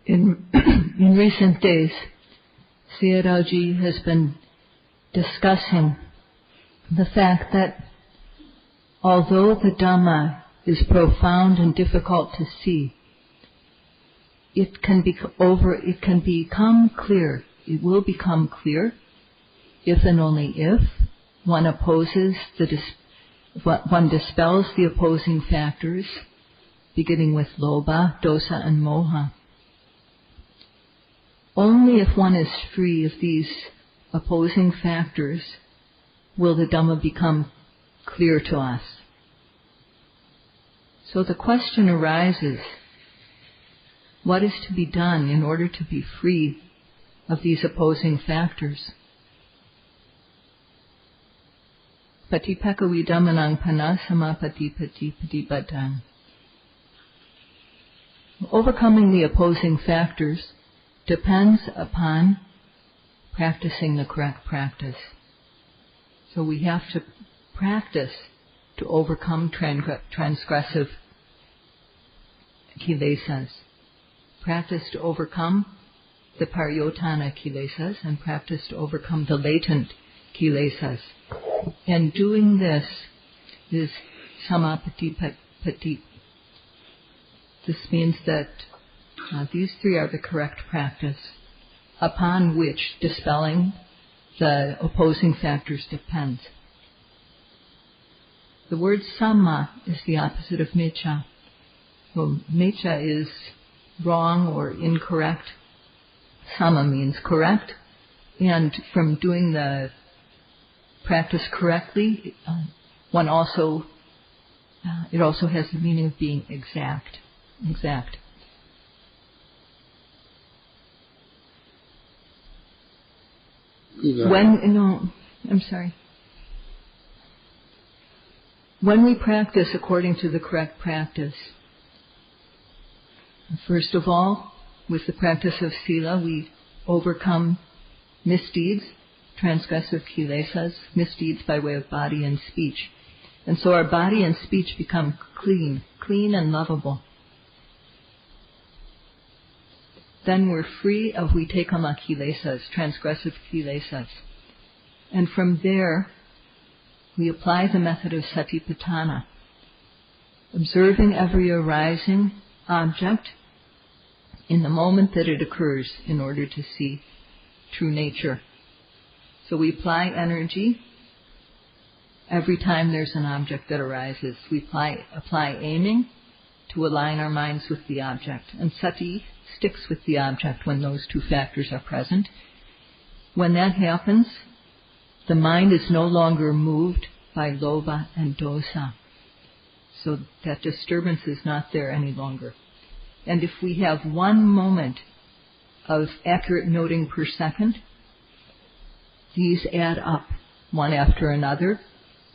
In recent days, Sayadaw has been discussing the fact that although the Dhamma is profound and difficult to see, it can become clear. It will become clear if and only if one one dispels the opposing factors, beginning with lobha, dosa, and moha. Only if one is free of these opposing factors will the Dhamma become clear to us. So the question arises, what is to be done in order to be free of these opposing factors? Patipeka vidamanang panasama patipati patibadang. Overcoming the opposing factors depends upon practicing the correct practice. So we have to practice to overcome transgressive kilesas. Practice to overcome the pariyotana kilesas and practice to overcome the latent kilesas. And doing this is samapatipati. This means that these three are the correct practice upon which dispelling the opposing factors depends. The word samma is the opposite of miccha. So miccha is wrong or incorrect. Samma means correct. And from doing the practice correctly, it also has the meaning of being exact. Exact. When we practice according to the correct practice, first of all, with the practice of sila, we overcome misdeeds, transgressive kilesas, misdeeds by way of body and speech. And so our body and speech become clean and lovable. Then we're free of vitekama kilesas, transgressive kilesas. And from there, we apply the method of Satipatthana, observing every arising object in the moment that it occurs in order to see true nature. So we apply energy every time there's an object that arises. We apply aiming to align our minds with the object. And sati sticks with the object when those two factors are present. When that happens, the mind is no longer moved by lobha and dosa. So that disturbance is not there any longer. And if we have one moment of accurate noting per second, these add up one after another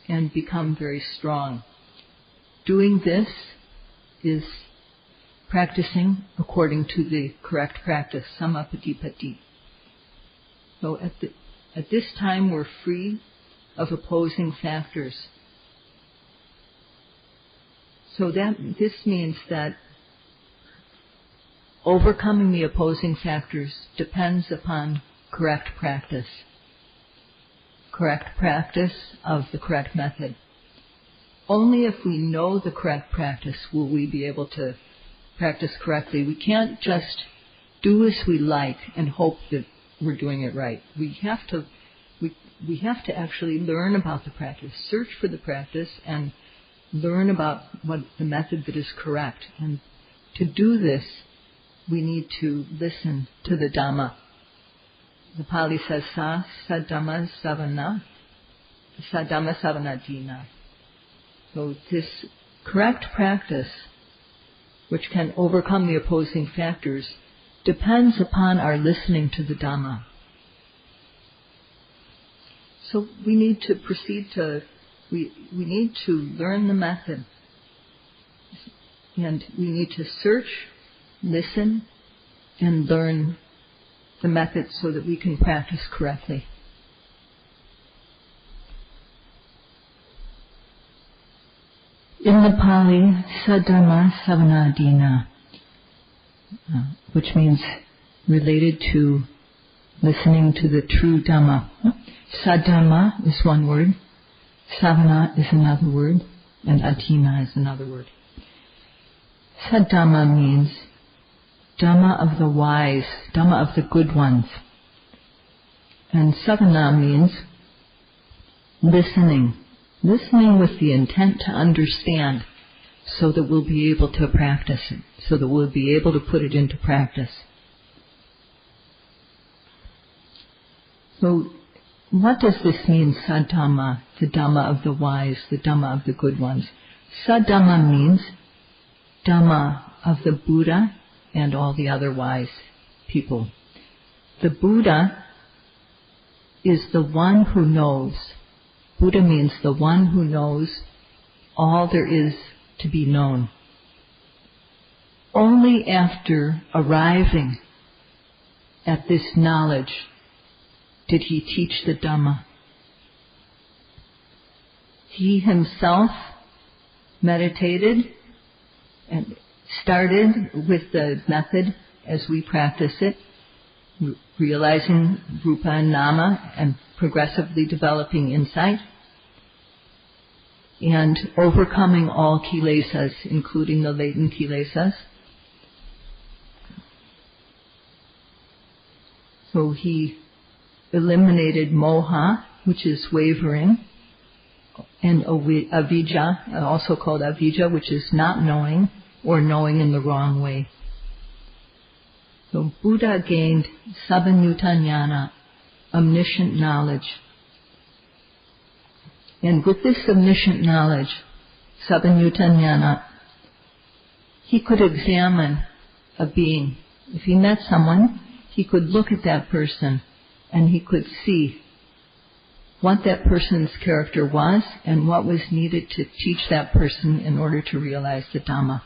and become very strong. Doing this is practicing according to the correct practice, samapatipati. So at this time we're free of opposing factors. So this means that overcoming the opposing factors depends upon correct practice of the correct method. Only if we know the correct practice will we be able to practice correctly. We can't just do as we like and hope that we're doing it right. We have to actually learn about the practice, search for the practice, and learn about what the method that is correct. And to do this, we need to listen to the Dhamma. The Pali says, Sadhamma Savana, Sadhamma Savanadina. So this correct practice, which can overcome the opposing factors, depends upon our listening to the Dhamma. So we need to we need to learn the method. And we need to search, listen, and learn the method so that we can practice correctly. In the Pali, Sadhamma Savanadina, which means related to listening to the true Dhamma. Saddhamma is one word, savana is another word, and atima is another word. Saddhamma means Dhamma of the wise, Dhamma of the good ones. And savana means listening with the intent to understand, so that we'll be able to practice it, so that we'll be able to put it into practice. So, what does this mean, Saddhamma, the Dhamma of the wise, the Dhamma of the good ones? Saddhamma means Dhamma of the Buddha and all the other wise people. The Buddha is the one who knows. Buddha means the one who knows all there is to be known. Only after arriving at this knowledge did he teach the Dhamma. He himself meditated and started with the method as we practice it, realizing Rupa and Nama and progressively developing insight, and overcoming all kilesas, including the latent kilesas. So he eliminated moha, which is wavering, and avijja, also called avijja, which is not knowing or knowing in the wrong way. So Buddha gained sabanyutta jnana, omniscient knowledge. And with this omniscient knowledge, sabanyutta jnana, he could examine a being. If he met someone, he could look at that person and he could see what that person's character was and what was needed to teach that person in order to realize the Dhamma.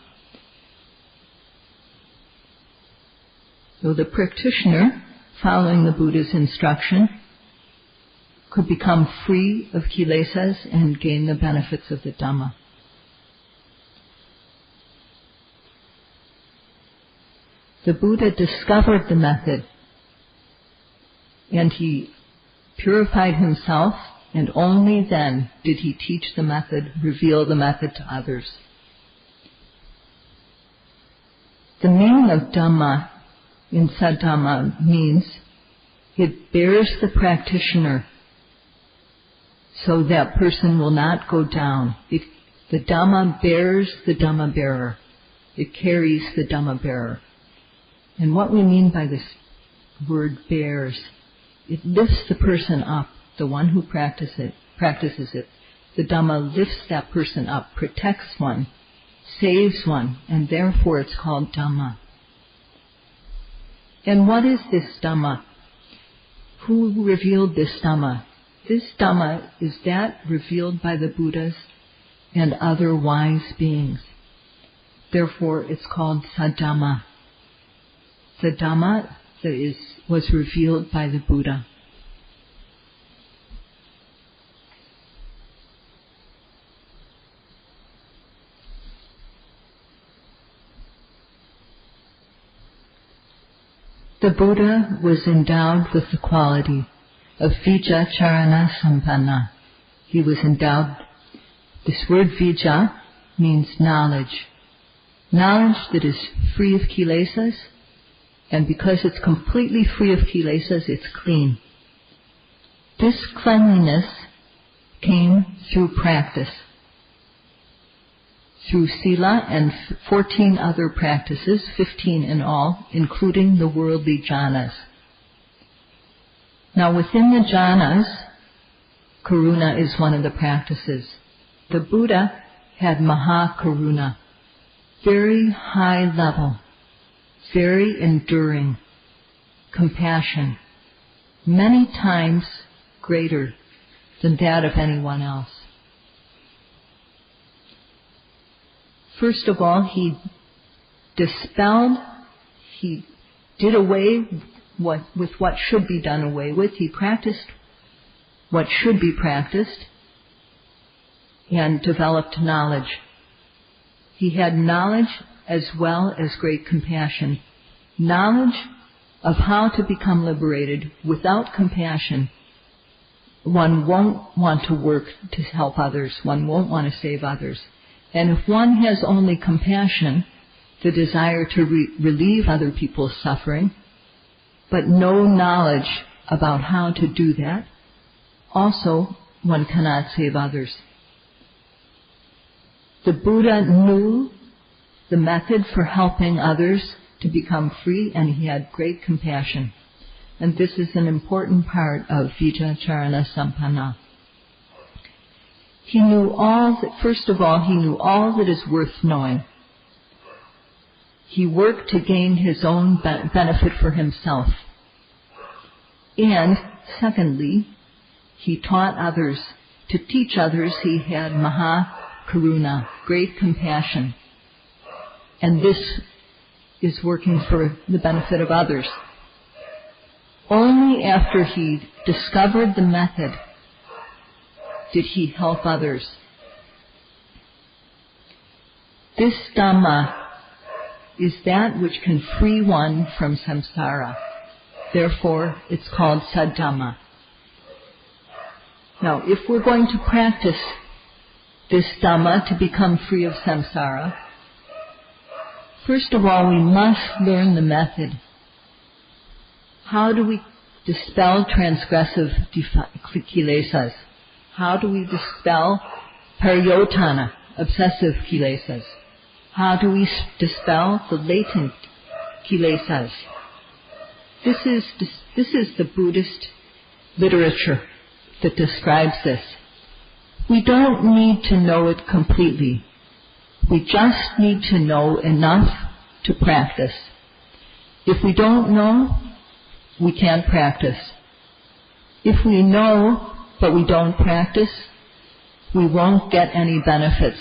So the practitioner, following the Buddha's instruction, could become free of kilesas and gain the benefits of the Dhamma. The Buddha discovered the method, and he purified himself, and only then did he teach the method, reveal the method to others. The meaning of Dhamma in Saddhamma means it bears the practitioner so that person will not go down. The Dhamma bears the Dhamma bearer. It carries the Dhamma bearer. And what we mean by this word bears, it lifts the person up, the one who practices it. The Dhamma lifts that person up, protects one, saves one, and therefore it's called Dhamma. And what is this Dhamma? Who revealed this Dhamma? This Dhamma is that revealed by the Buddhas and other wise beings. Therefore it's called Saddhamma. The Dhamma that was revealed by the Buddha. The Buddha was endowed with the quality of vijja charana sampanna. He was endowed. This word vijja means knowledge. Knowledge that is free of kilesas, and because it's completely free of kilesas, it's clean. This cleanliness came through practice, through sila and 14 other practices, 15 in all, including the worldly jhanas. Now within the jhanas, karuna is one of the practices. The Buddha had maha karuna, very high level, very enduring compassion, many times greater than that of anyone else. First of all, he dispelled, he did away with what should be done away with. He practiced what should be practiced and developed knowledge. He had knowledge as well as great compassion. knowledge of how to become liberated without compassion, one won't want to work to help others. One won't want to save others. And if one has only compassion, the desire to relieve other people's suffering, but no knowledge about how to do that, also one cannot save others. The Buddha knew the method for helping others to become free, and he had great compassion. And this is an important part of Vijayacharana Sampanna. He knew first of all, he knew all that is worth knowing. He worked to gain his own benefit for himself. And secondly, he taught others. To teach others, he had Maha Karuna, great compassion. And this is working for the benefit of others. Only after he discovered the method did he help others. This Dhamma is that which can free one from samsara. Therefore, it's called Saddhamma. Now, if we're going to practice this Dhamma to become free of samsara, first of all, we must learn the method. How do we dispel transgressive kilesas? How do we dispel pariyotana, obsessive kilesas? How do we dispel the latent kilesas? This is the Buddhist literature that describes this. We don't need to know it completely. We just need to know enough to practice. If we don't know, we can't practice. If we know, but we don't practice, we won't get any benefits.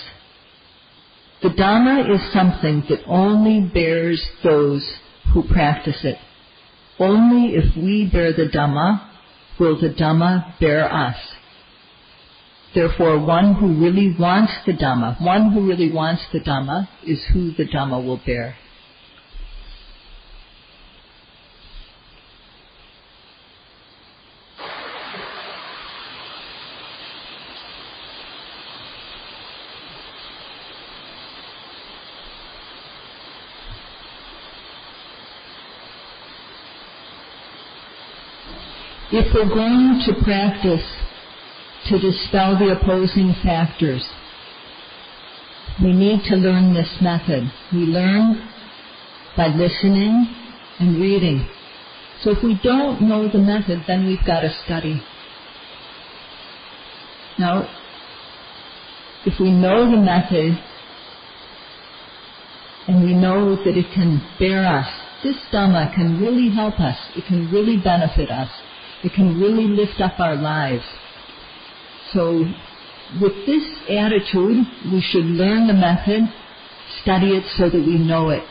The Dhamma is something that only bears those who practice it. Only if we bear the Dhamma will the Dhamma bear us. Therefore, one who really wants the Dhamma is who the Dhamma will bear. If we're going to practice to dispel the opposing factors, we need to learn this method. We learn by listening and reading. So if we don't know the method, then we've got to study. Now, if we know the method and we know that it can bear us, this Dhamma can really help us. It can really benefit us. It can really lift up our lives. So with this attitude, we should learn the method, study it so that we know it.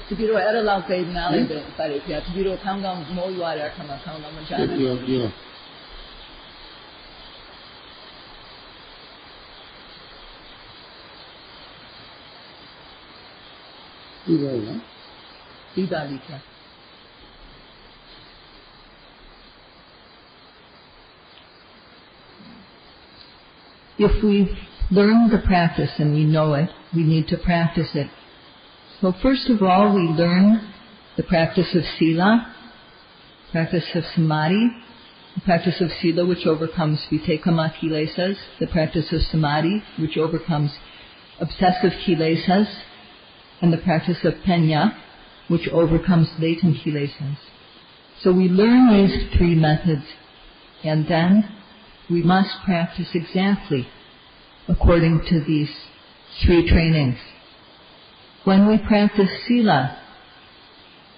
Tibiro era lau kay nalay de pare kaya tibiro kangang mo yuara kama kangang manjana. Yeah. Idalika. If we've learned the practice and we know it, we need to practice it. So first of all, we learn the practice of sila, practice of samadhi, the practice of sila which overcomes vitekama kilesas, the practice of samadhi which overcomes obsessive kilesas, and the practice of penya which overcomes latent kilesas. So we learn these three methods, and then we must practice exactly according to these three trainings. When we practice sila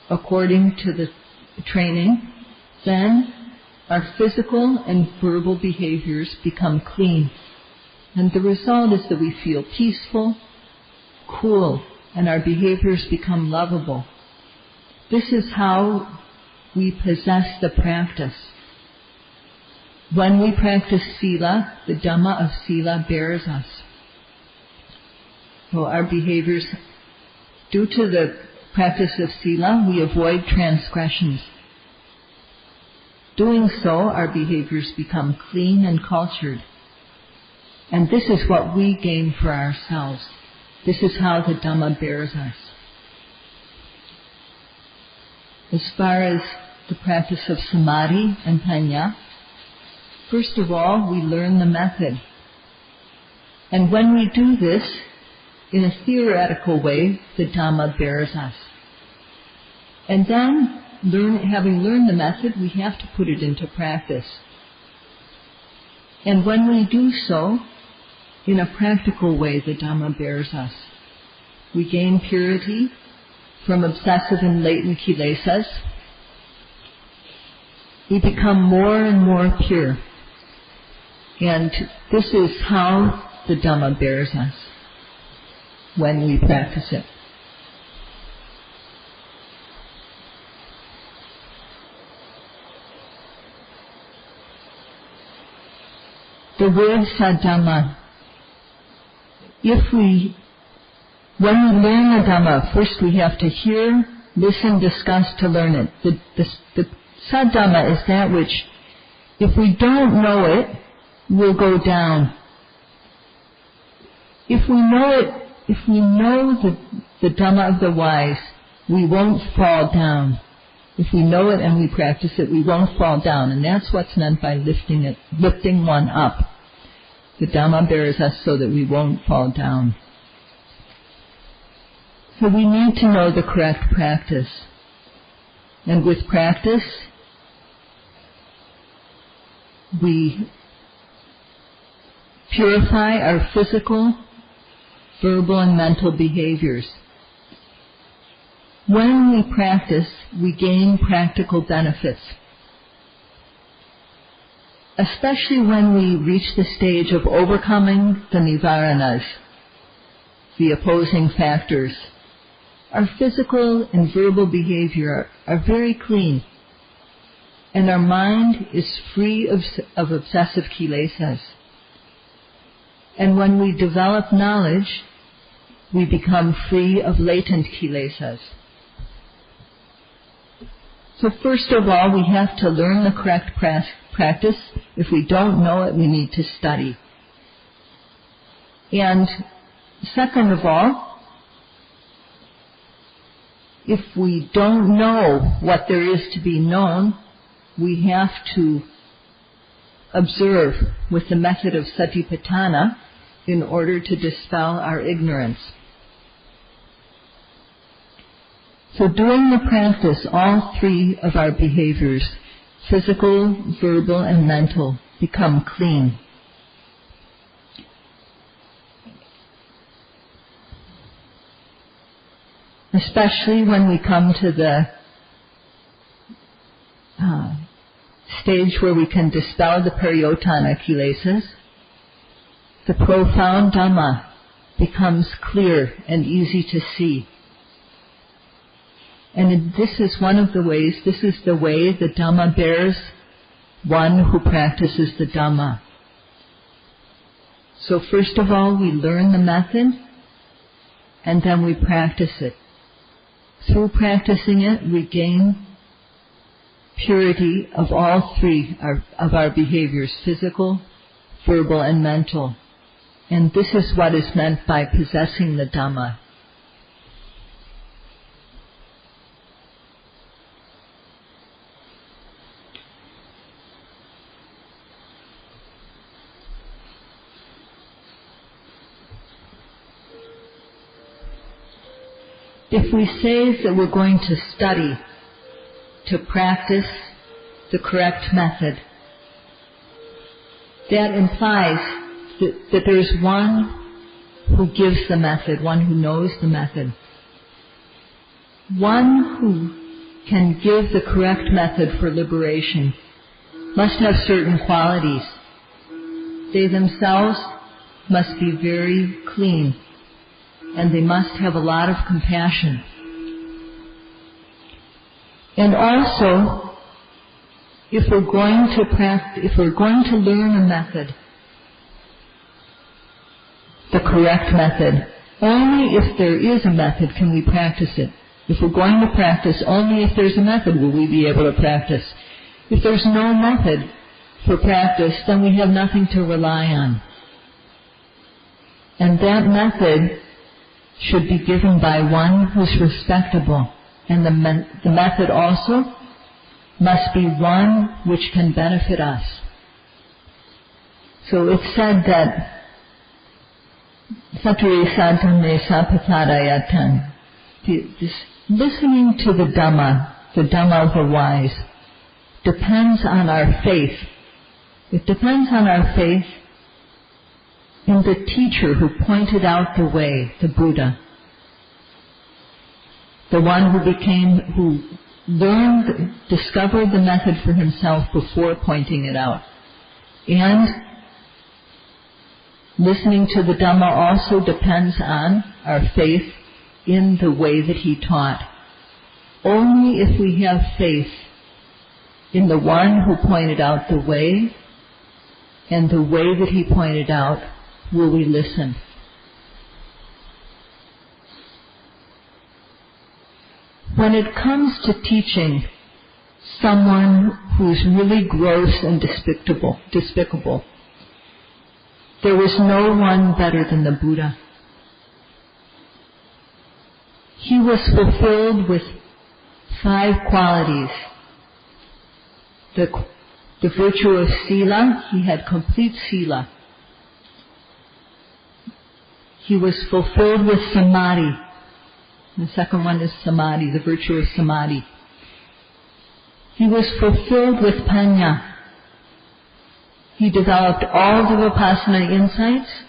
according to the training, then our physical and verbal behaviors become clean. And the result is that we feel peaceful, cool, and our behaviors become lovable. This is how we possess the practice. When we practice Sila, the Dhamma of Sila bears us. So our behaviors, due to the practice of Sila, we avoid transgressions. Doing so, our behaviors become clean and cultured. And this is what we gain for ourselves. This is how the Dhamma bears us. As far as the practice of Samadhi and Panya, first of all, we learn the method. And when we do this, in a theoretical way, the Dhamma bears us. And then, having learned the method, we have to put it into practice. And when we do so, in a practical way, the Dhamma bears us. We gain purity from obsessive and latent kilesas. We become more and more pure. And this is how the Dhamma bears us when we practice it. The word sadhamma. When we learn the Dhamma, first we have to hear, listen, discuss to learn it. The sadhamma is that which, if we don't know it, will go down. If we know the Dhamma of the wise, we won't fall down. If we know it and we practice it, we won't fall down. And that's what's meant by lifting one up. The Dhamma bears us so that we won't fall down. So we need to know the correct practice. And with practice, we purify our physical, verbal, and mental behaviors. When we practice, we gain practical benefits. Especially when we reach the stage of overcoming the nivaranas, the opposing factors. Our physical and verbal behavior are very clean, and our mind is free of obsessive kilesas. And when we develop knowledge, we become free of latent kilesas. So first of all, we have to learn the correct practice. If we don't know it, we need to study. And second of all, if we don't know what there is to be known, we have to observe with the method of Satipatthana in order to dispel our ignorance. So during the practice, all three of our behaviors, physical, verbal, and mental, become clean. Especially when we come to the stage where we can dispel the pariyotana kilesas, the profound Dhamma becomes clear and easy to see. And this is one of the ways, this is the way the Dhamma bears one who practices the Dhamma. So first of all, we learn the method, and then we practice it. Through practicing it, we gain purity of all three of our behaviors, physical, verbal, and mental. And this is what is meant by possessing the Dhamma. If we say that we're going to study to practice the correct method, that implies that there's one who gives the method, one who knows the method. One who can give the correct method for liberation must have certain qualities. They themselves must be very clean, and they must have a lot of compassion. And also, if we're going to learn a method, the correct method, only if there is a method can we practice it. If we're going to practice, only if there's a method will we be able to practice. If there's no method for practice, then we have nothing to rely on. And that method should be given by one who's respectable. And the method also must be one which can benefit us. So it's said that this listening to the Dhamma of the wise, depends on our faith. It depends on our faith in the teacher who pointed out the way, the Buddha. The one who discovered the method for himself before pointing it out. And listening to the Dhamma also depends on our faith in the way that he taught. Only if we have faith in the one who pointed out the way and the way that he pointed out will we listen. When it comes to teaching someone who's really gross and despicable, there was no one better than the Buddha. He was fulfilled with 5 qualities. The virtue of sila, he had complete sila. He was fulfilled with samadhi. The second one is samadhi, the virtue of samadhi. He was fulfilled with panya. He developed all the Vipassana insights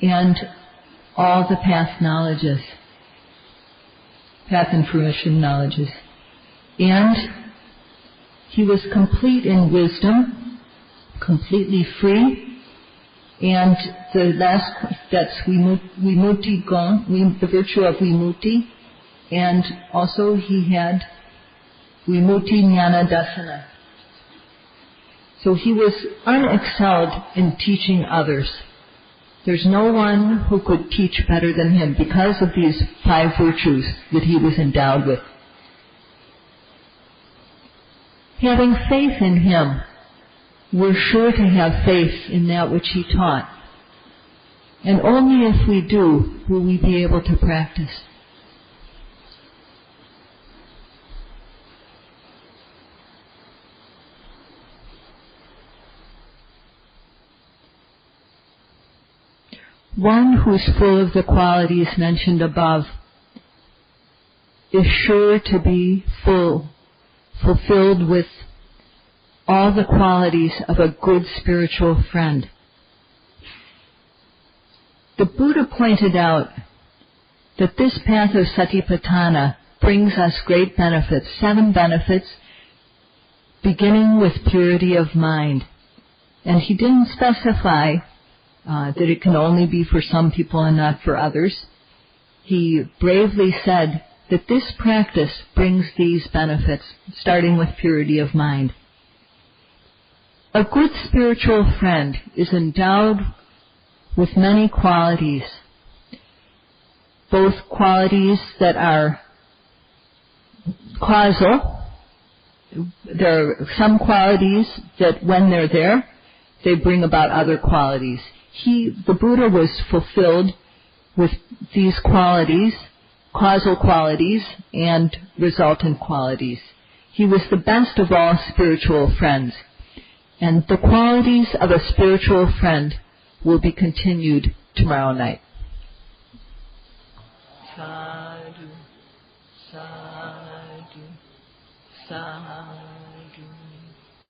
and all the path knowledges, path and fruition knowledges. And he was complete in wisdom, completely free. And the last, that's vimutti gon, the virtue of vimutti. And also he had vimutti jnana dasana. So he was unexcelled in teaching others. There's no one who could teach better than him because of these 5 virtues that he was endowed with. Having faith in him, we're sure to have faith in that which he taught. And only if we do will we be able to practice. One who's full of the qualities mentioned above is sure to be fulfilled with all the qualities of a good spiritual friend. The Buddha pointed out that this path of Satipatthana brings us great benefits, 7 benefits, beginning with purity of mind. And he didn't specify that it can only be for some people and not for others. He bravely said that this practice brings these benefits, starting with purity of mind. A good spiritual friend is endowed with many qualities, both qualities that are causal. There are some qualities that when they're there, they bring about other qualities. The Buddha was fulfilled with these qualities, causal qualities and resultant qualities. He was the best of all spiritual friends. And the qualities of a spiritual friend will be continued tomorrow night.